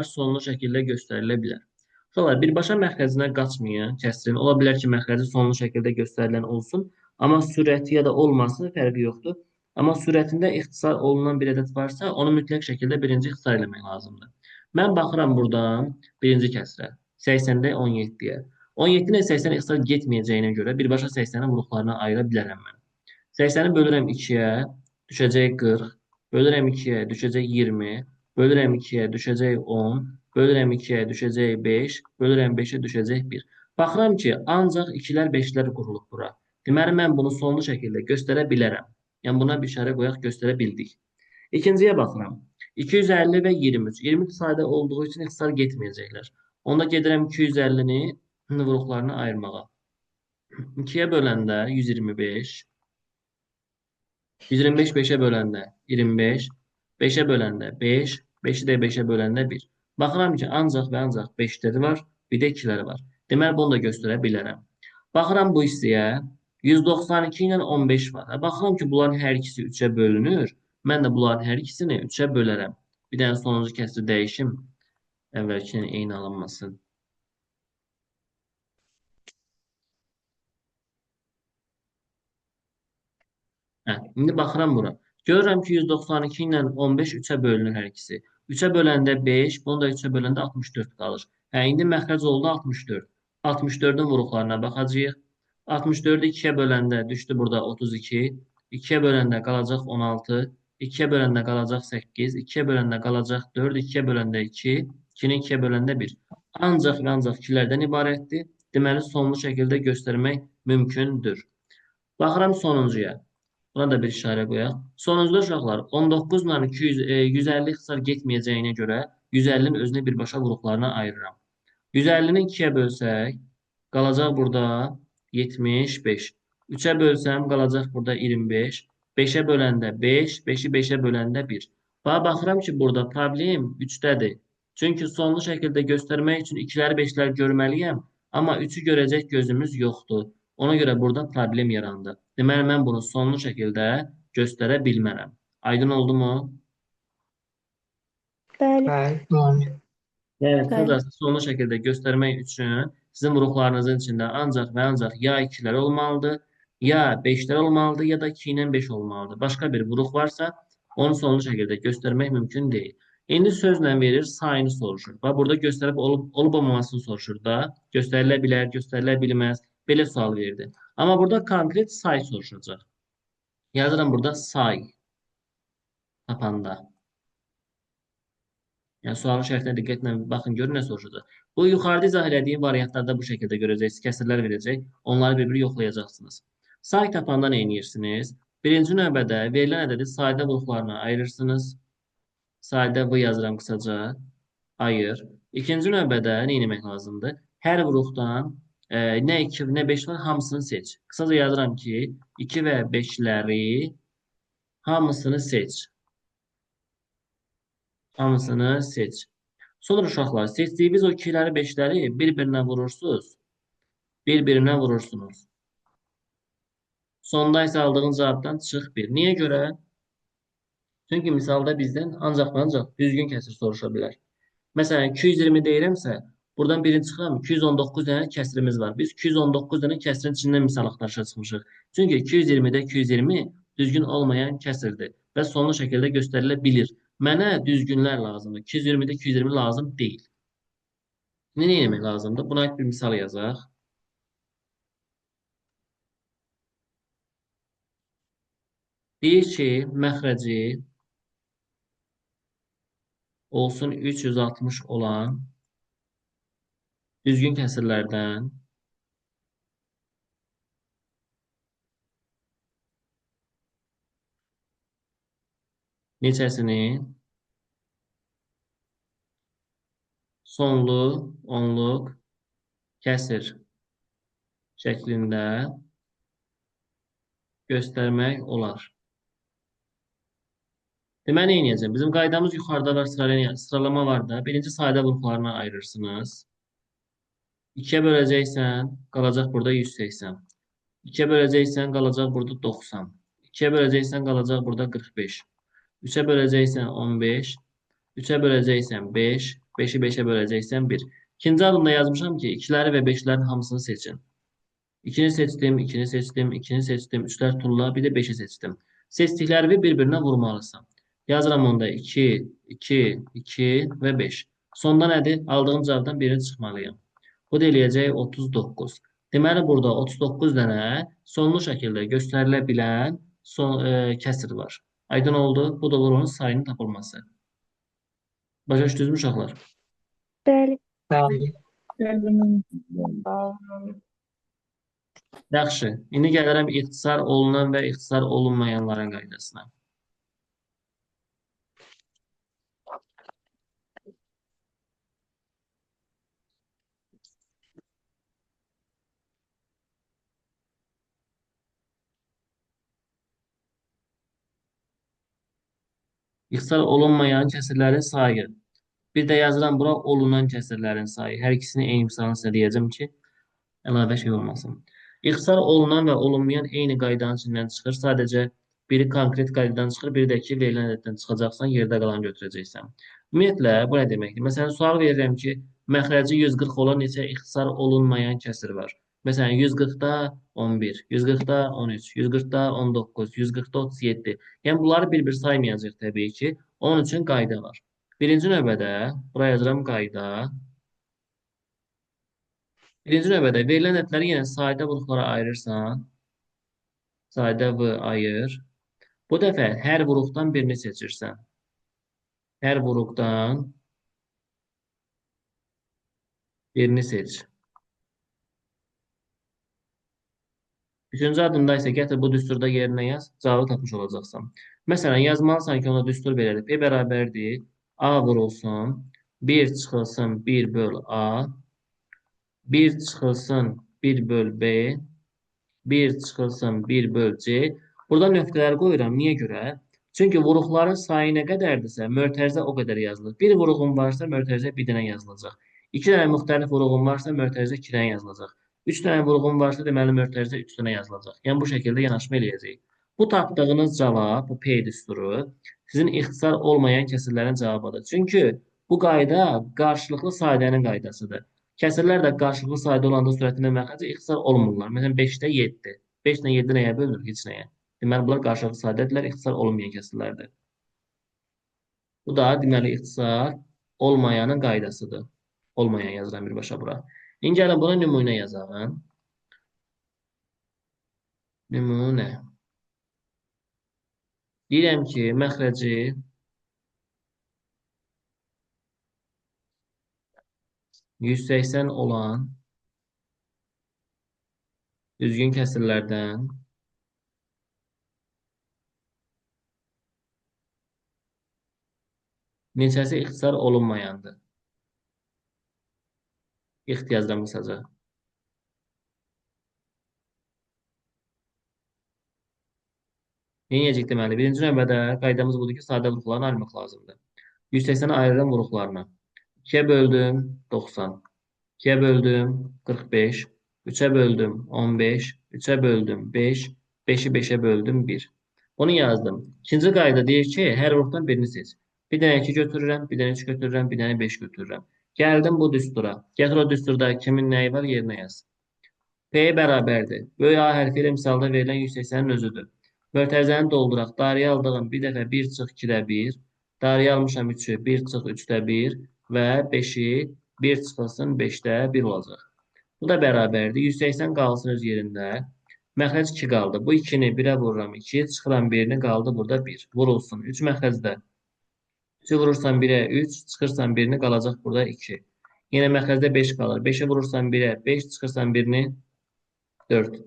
sonlu şəkildə göstərilə bilər. Uşaqlar, birbaşa məxrəcinə qaçmayan kəsrin, ola bilər ki, məxrəci sonlu şəkildə göstərilən olsun, amma sürəti ya da olmasın, fərqi yoxdur. Amma sürətində ixtisar olunan bir ədəd varsa, onu mütləq şəkildə birinci ixtisar eləmək lazımdır. Mən baxıram buradan birinci kəsrə, 80-də 17-yə. 17 ilə 80 ixtisar getməyəcəyinə görə birbaşa 80-in vuruqlarına ayıra bilərəm mən. 80-i bölürəm 2-yə, düşəcək 40, bölürəm 2-yə, düşəcək 20, bölürəm 2-yə, düşəcək 10, bölürəm 2-yə, düşəcək 5, bölürəm 5-ə, düşəcək 1. Baxıram ki, ancaq 2-lər, 5-lər qurulub bura. Deməli, mən bunu sonlu şəkildə göstərə bilərəm. Yəni, buna bir işarə qoyaq, göstərə bildik. İkinciyə baxıram. 250 və 23. 23 sayda olduğu üçün ixtisar getməyəcəklər. Onda gedirəm 250-ni vuruqlarına ayırmağa. 2-yə böləndə 125. 125 5-ə böləndə 25. 5-ə böləndə 5. 5-i də 5-ə böləndə 1. Baxıram ki, ancaq və ancaq 5-ləri var, bir də 2-ləri var. Deməli, bunu da göstərə bilərəm. Baxıram bu hissəyə. 192 ilə 15 var. Baxıram ki, bunların hər ikisi 3-ə bölünür. Mən də bunların hər ikisini 3-ə bölərəm. Bir dənə sonuncu kəsri dəyişim. Əvvəlki ilə eyni alınmasın. İndi baxıram bura. Görürəm ki, 192 ilə 15 3-ə bölünür hər ikisi. 3-ə böləndə 5, bunu da 3-ə böləndə 64 qalır. İndi məxrəc oldu 64. 64-ün vuruqlarına baxacağıq. 64-ü 2-yə böləndə düşdü burada 32. 2-yə böləndə qalacaq 16. 2-yə böləndə qalacaq 8. 2-yə böləndə qalacaq 4. 2-yə böləndə 2. 2-ni 2-yə böləndə 1. Ancaq və ancaq 2-lərdən ibarətdir. Deməli, sonlu şəkildə göstərmək mümkündür. Baxıram sonuncuya. Buna da bir işarə qoyaq. Sonuncuda uşaqlar 19 ilə 150 ixtisar getməyəcəyinə görə 150-nin özünü birbaşa vuruqlarına ayırıram. 150-ni 2-yə bölsək, qalacaq burada 75. 3-ə bölsəm, qalacaq burada 25. 5-ə böləndə 5, 5-i 5-ə böləndə 1. Baxıram ki, burada problem 3-dədir. Çünki sonlu şəkildə göstərmək üçün 2-ləri 5-ləri görməliyəm, amma 3-ü görəcək gözümüz yoxdur. Ona görə burada problem yarandı. Deməli, mən bunu sonlu şəkildə göstərə bilmərəm. Aydın oldu mu? Bəli. Bəli. Yəni, Bəli. kısacası sonlu şəkildə göstərmək üçün sizin vuruqlarınızın içində ancaq və ancaq ya 2-lər olmalıdır, ya 5-lər olmalıdır, ya da 2 ilə 5 olmalıdır. Başqa bir vuruq varsa, onu sonlu şəkildə göstərmək mümkün deyil. İndi sözlə verir, sayını soruşur. Və burada göstərib olub-olmamasını soruşur da. Göstərilə bilər, göstərilə bilməz. Belə sual verdi. Amma burada konkret say soruşacaq. Yazıram burada say tapanda. Yəni, sualın şərtinə diqqətlə baxın, görün nə soruşacaq. Bu, yuxarıda izah elədiyim variantlarda bu şəkildə görəcəksiniz. Kəsrlər verəcək. Onları bir-bir yoxlayacaqsınız. Say tapanda nə edirsiniz? Birinci növbədə verilən ədədi sayda vuruqlarına ayırırsınız. Sayda V yazıram qısaca. Ayır. İkinci növbədə nə etmək lazımdır? Hər vuruqdan nə 2, nə 5 var, hamısını seç. Qısaca yazıram ki, 2 və 5-ləri hamısını seç. Hamısını seç. Sonra uşaqlar, seçdiyiniz o 2-ləri, 5-ləri bir-birinə vurursunuz. Bir-birinə vurursunuz. Sonda isə aldığınız cavabdan çıx 1. Niyə görə? Çünki misalda bizdən ancaq və ancaq düzgün kəsir soruşa bilər. Məsələn, 220 deyirəmsə, buradan birinci çıxıram, 219 dənə kəsirimiz var. Biz 219 dənə kəsirin içindən misal axtarışa çıxmışıq. Çünki 220-də 220 düzgün olmayan kəsirdir və sonlu şəkildə göstərilə bilir. Mənə düzgünlər lazımdır. 220-də 220 lazım deyil. Nə etmək lazımdır? Buna aid bir misal yazaq. Deyir ki, məxrəci olsun 360 olan düzgün kəsirlərdən neçəsini sonlu, onluq kəsir şəklində göstərmək olar. Deməli, nə edəcəm? Bizim qaydamız yuxarıda var, sıralama var da. Birinci sayda vuruqlarına ayırırsınız. 2-yə böləcəksən, qalacaq burada 180. 2-yə böləcəksən, qalacaq burada 90. 2-yə böləcəksən, qalacaq burada 45. 3-ə böləcəksən 15. 3-ə böləcəksən 5. 5'i 5'e böləcəksən 1. İkinci adımda yazmışam ki, ikiləri və beşlərin hamısını seçin. 2'ni seçtim, 2'ni seçtim, 2'ni seçtim, 3'ler tulla, bir de 5'i seçtim. Seçtiklerimi birbirine vurmalısın. Yazıram onda 2, 2, 2 ve 5. Sonda nədir? Aldığım cavabdan birini çıxmalıyım. Bu da eləyəcək 39. Deməli, burada 39 dənə sonlu şəkildə göstərilə bilən kəsir var. Aydın oldu. Bu da bunun sayının tapılması. Başa düşdünüzmü uşaqlar? Bəli. Bəli. Yaxşı. İndi gəlirəm ixtisar olunan və ixtisar olunmayanların qaydasına. İxtisar olunmayan kəsirlərin sayı. Bir də yazıram bura olunan kəsirlərin sayı. Hər ikisini eyni misalını sizə deyəcəm ki, əlavə şey olmasın. İxtisar olunan və olunmayan eyni qaydanın içindən çıxır. Sadəcə biri konkret qaydadan çıxır, biri də ki, verilən ədəddən çıxacaqsan, yerdə qalanı götürəcəksən. Ümumiyyətlə, bu nə deməkdir? Məsələn, sual verirəm ki, məxrəci 140 olan neçə ixtisar olunmayan kəsir var? Məsələn, 140-da 11, 140-da 13, 140-da 19, 140-da 37. Yəni, bunları bir-bir saymayacaq təbii ki. Onun üçün qayda var. Birinci növbədə, buraya yazıram qayda. Birinci növbədə verilən ədədləri yenə sayda vuruqlara ayırırsan. Sayda V ayır. Bu dəfə hər vuruqdan birini seçirsən. Hər vuruqdan birini seç. Üçüncü adımda isə gətir bu düsturda yerinə yaz, cavabı tapmış olacaqsan. Məsələn, yazmalısan ki, ona düstur belədir. P bərabərdir, A vurulsun, 1 çıxılsın 1 böl A, 1 çıxılsın 1 böl B, 1 çıxılsın 1 böl C. Burada nöqtələri qoyuram. Niyə görə? Çünki vuruqların sayı nə qədərdirsə, mötərizə o qədər yazılır. Bir vuruğun varsa, mötərizə bir dənə yazılacaq. 2 dənə müxtəlif vuruğun varsa, mötərizə 2 dənə yazılacaq. 3 dənə vuruğun varsa, deməli mötərizə 3 dənə yazılacaq. Yəni bu şəkildə yanaşma eləyəcək. Bu tapdığınız cavab, bu P düsturu sizin ixtisar olmayan kəsirlərin cavabıdır. Çünki bu qayda qarşılıqlı saydənin qaydasıdır. Kəsirlər də qarşılıqlı sayda olanda sürətində məxrəcə ixtisar olmurlar. Məsələn, 5-də 7. 5 ilə 7 nəyə bölünür? Heç nəyə. Deməli, bunlar qarşılıqlı saydədirlər, ixtisar olmayan kəsirlərdir. Bu da deməli ixtisar olmayanın qaydasıdır. Olmayan yazıram birbaşa bura. İndi gəlin buna nümunə yazalım. Nümunə. Deyirəm ki, məxrəci 180 olan düzgün kəsirlərdən neçəsi ixtisar olunmayandır? İxtiyacdan qısaca. Neyəcək deməli? Birinci növbədə qaydamız budur ki, sadə vuruqlarını ayırmaq lazımdır. 180-i ayırıram vuruqlarına. 2-yə böldüm 90. 2-yə böldüm 45. 3-ə böldüm 15. 3-ə böldüm 5. 5-i 5-ə böldüm 1. Bunu yazdım. İkinci qayda deyir ki, hər vuruqdan birini seç. Bir dənə 2 götürürəm, bir dənə 3 götürürəm, bir dənə 5 götürürəm. Gəldim bu düstura. Gətir o düsturda kimin nəyi var yerinə yaz. P bərabərdir. Böyük A hərfi ilə misalda verilən 180-in özüdür. Mötərizəni dolduraq. Dairəyə aldığım bir dəfə 1 çıx 2-də 1. Dairəyə almışam 3-ü 1 çıx 3-də 1 və 5-i 1 çıxılsın 5-də 1 olacaq. Bu da bərabərdir. 180 qalsın öz yerində. Məxrəc 2 qaldı. Bu 2-ni 1-ə vururam 2, çıxıram 1-ni qaldı burada 1. Vurulsun. 3 məxrəcdə. 3-ü vurursan 1-ə 3, çıxırsan 1-ni qalacaq burada 2. Yenə məxrəcdə 5 qalır. 5-i vurursan 1-ə 5, çıxırsan 1-ni 4.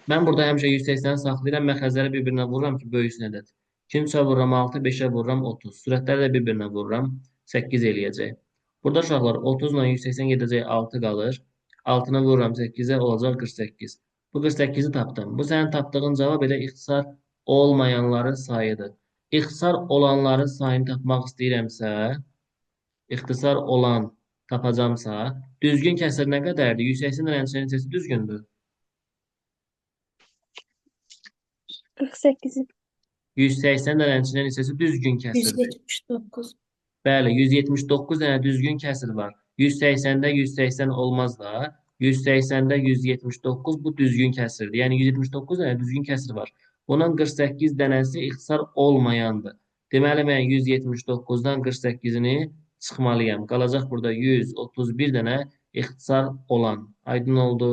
Mən burada həmişə 180-i saxlayıram. Məxrəcləri bir-birinə vururam ki, böyüsün ədəd. 2-ni 3-ə vururam 6, 5-ə vururam 30. Sürətləri də bir-birinə vururam. 8 eləyəcək. Burada uşaqlar 30 ilə 180 gedəcək 6 qalır. 6-nı vururam 8-ə olacaq 48. Bu 48-i tapdım. Bu sənin tapdığın cavab elə ixtisar olmayanların sayıdır. İxtisar olanların sayını tapmaq istəyirəmsə, ixtisar olan tapacamsa, düzgün kəsir nə qədərdir? 180 neçəsi düzgündür? 48. 180 dənənin içindən hissəsi düzgün kəsirdir. 179. Bəli, 179 dənə düzgün kəsir var. 180-də 180 olmaz da. 180-də 179 bu düzgün kəsirdir. Yəni 179 dənə düzgün kəsir var. Bunun 48 dənəsi ixtisar olmayandır. Deməli, mən 179-dan 48-ini çıxmalıyam. Qalacaq burada 131 dənə ixtisar olan. Aydın oldu?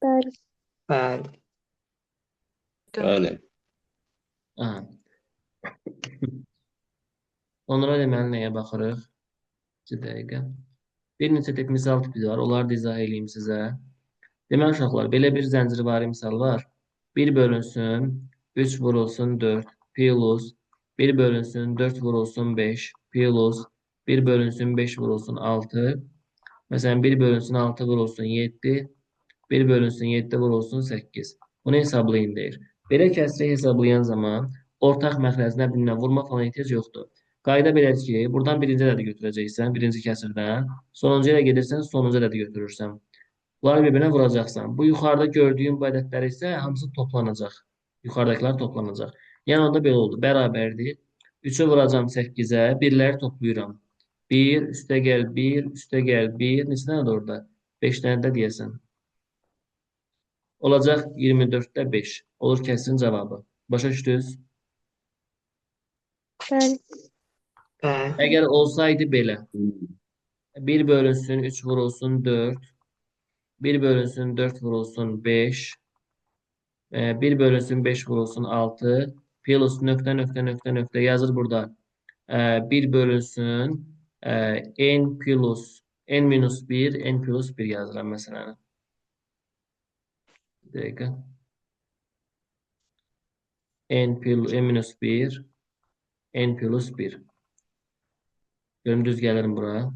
Bəli. Bəli. Bəli. Aha. Sonra deməli nəyə baxırıq? 2 dəqiqə. Bir neçə tip misal tipi var. Onları da izah edeyim sizə. Deməli uşaqlar, belə bir zəncirvari misal var. 1 bölünsün, 3 vurulsun 4, plus 1 bölünsün, 4 vurulsun 5, plus 1 bölünsün, 5 vurulsun 6. Məsələn, 1 bölünsün, 6 vurulsun 7, 1 bölünsün, 7 vurulsun 8. Bunu hesablayın deyir. Belə kəsri hesablayan zaman ortaq məxrəcinə bilinən vurma falan ehtiyac yoxdur. Qayda belədir ki, buradan birinci ədədi götürəcəksən, birinci kəsirdən. Sonuncu ilə gedirsən, sonuncu ədədi götürürsən. Bunları bir-birinə vuracaqsan. Bu yuxarıda gördüyün bu ədədlər isə hamısı toplanacaq. Yuxarıdakılar toplanacaq. Yəni onda belə oldu. Bərabərdir. 3-ü vuracam 8-ə, birləri toplayıram. 1, üstə gəl 1, üstə gəl 1. Neçə dənədir orada? 5 dənə də deyəsən. Olacaq 24-də 5. Olur kəsrin cavabı. Başa düşdünüz? Bəli. Bəli. Əgər olsaydı belə. 1 bölünsün, 3 vurulsun 4. 1 bölünsün, 4 vurulsun 5. 1 bölünsün, 5 vurulsun 6. Plus nöqtə, nöqtə, nöqtə, nöqtə yazır burada. 1 bölünsün, n plus, n minus 1, n plus 1 yazıram məsələn. Bir dəqiqə. N minus 1, n plus 1. Görüm düz gəlirim bura.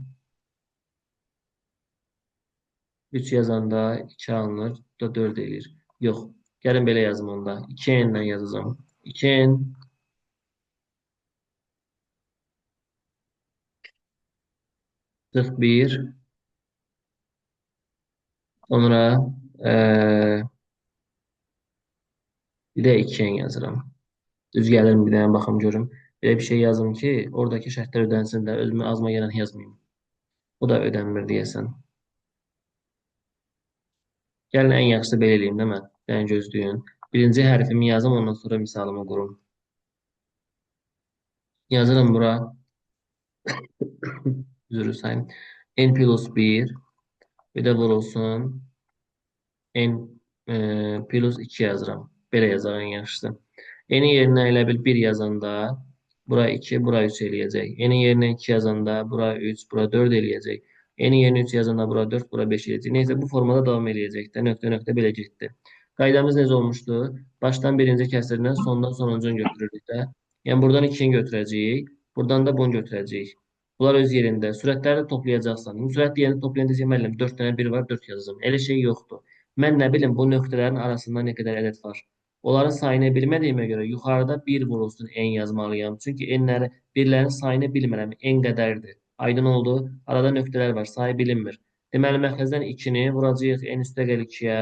3 yazanda 2 alınır. Bu da 4 eləyir. Yox. Gəlin belə yazım onda. 2n-dən yazacağım. 2n -1 sonra bir də 2n yazıram. Düz gəlirim bir dənə baxım görüm. Belə bir şey yazım ki, oradakı şərtlər ödənsin də özümü azma gələn yazmayayım. Bu da ödənmir deyəsən. Gəlin ən yaxşısı belə eləyim də mən. Yəni gözləyin. Birinci hərfimi yazım, ondan sonra misalımı qurum. Yazırım bura. Üzrü sayım. N plus 1 bir də vurulsun. N plus 2 yazıram. Belə yazarım ən yaxşısı. N-in yerinə elə bil 1 yazanda bura 2, bura 3 eləyəcək. N-in yerinə 2 yazanda bura 3, bura 4 eləyəcək. N-in yerinə 3 yazanda bura 4, bura 5 eləyəcək. Neysə bu formada davam eləyəcək də. Nöqtə nöqtə belə getdi. Qaydamız necə olmuşdu? Başdan birinci kəsirdən sondan sonuncunu götürürdük də. Yəni buradan 2-ni götürəcəyik. Buradan da bunu götürəcəyik. Bunlar öz yerində. Sürətləri də toplayacaqsan. Sürət deyəni toplayanda müəllim 4 dənə 1 var, 4 yazacağım. Elə şey yoxdur. Mən nə bilim bu nöqtələrin arasında nə qədər ədəd var. Onların sayını bilmədiyimə görə yuxarıda 1 vurulsun n yazmalıyam. Çünki n-ləri, birlərin sayını bilmirəm. N qədərdir. Aydın oldu. Arada nöqtələr var. Sayı bilinmir. Deməli, məxrəcdən 2-ni vuracağıq n üstə gəl 2-yə.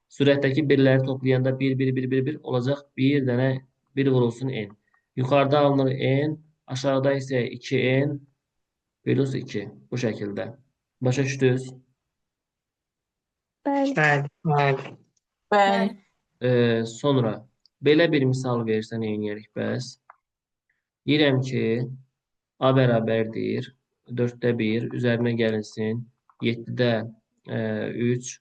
Sürətdəki birləri toplayanda 1, 1, 1, 1, 1 olacaq. Bir dənə 1 vurulsun n. Yuxarıda alınır n. Aşağıda isə 2n plus 2. Bu şəkildə. Başa düşdünüz? Bəli. Bəli. Bəli. Bəli. Sonra belə bir misal versən eləyərik bəs. Deyirəm ki, A bərabərdir 4-də 1, üzərinə gəlinsin 7-də 3,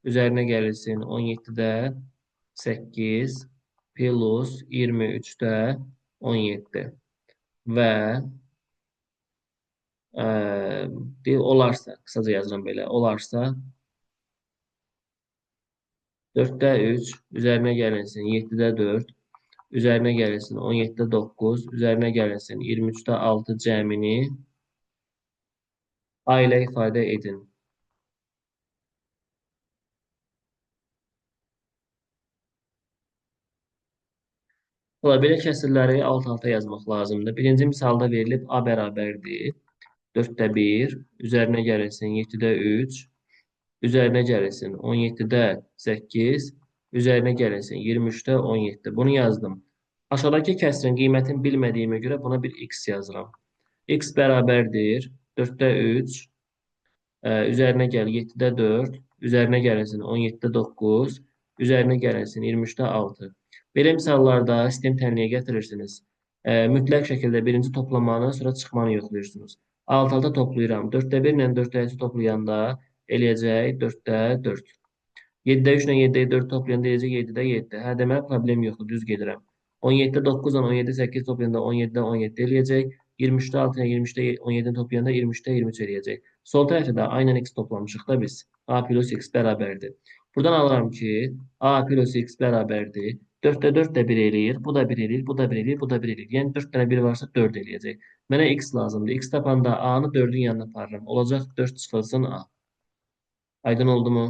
üzərinə gəlinsin 17-də 8, plus 23-də 17 və olarsa, qısaca yazıram belə, olarsa 4-də 3, üzərinə gəlinsin 7-də 4, üzərinə gəlinsin 17-də 9, üzərinə gəlinsin 23-də 6 cəmini A ilə ifadə edin. Ola belə kəsirləri alt-alta yazmaq lazımdır. Birinci misalda verilib A bərabərdir 4-də 1, üzərinə gəlinsin 7-də 3, üzərinə gəlinsin 17-də 8, üzərinə gəlinsin 23-də 17. Bunu yazdım. Aşağıdakı kəsrin qiymətini bilmədiyimə görə buna bir x yazıram. X bərabərdir 4-də 3, üzərinə gəl 7-də 4, üzərinə gəlsin 17-də 9, üzərinə gəlsin 23-də 6. Belə misallarda sistem tənliyə gətirirsiniz. Mütləq şəkildə birinci toplamanı, sonra çıxmanı yoxlayırsınız. 6-da toplayıram. 4-də 1 ilə 4-də 2 toplayanda eləyəcək 4-də 4. 7-də 3 ilə 7-də 4 toplayanda eləyəcək 7-də 7. Hə, demək problem yoxdur, düz gedirəm. 17-də 9 ilə 17-də 8 toplayanda 17-də 17 eləyəcək. 23-də 6 ilə 23-də 17 toplayanda 23-də 23 eləyəcək. Sol tərəfdə də aynen x toplamışıq da biz. A plus x bərabərdir. Buradan alıram ki, A plus x bərabərdir. 4-də 4 də 1 eləyir. Bu da 1 eləyir, bu da 1 eləyir, bu da 1 eləyir. Yəni 4 dənə 1 varsa 4 eləyəcək. Mənə x lazımdır. X tapanda A-nı 4-ün yanına aparıram. Olacaq 4 çıxılsın A. Aydın oldu mu?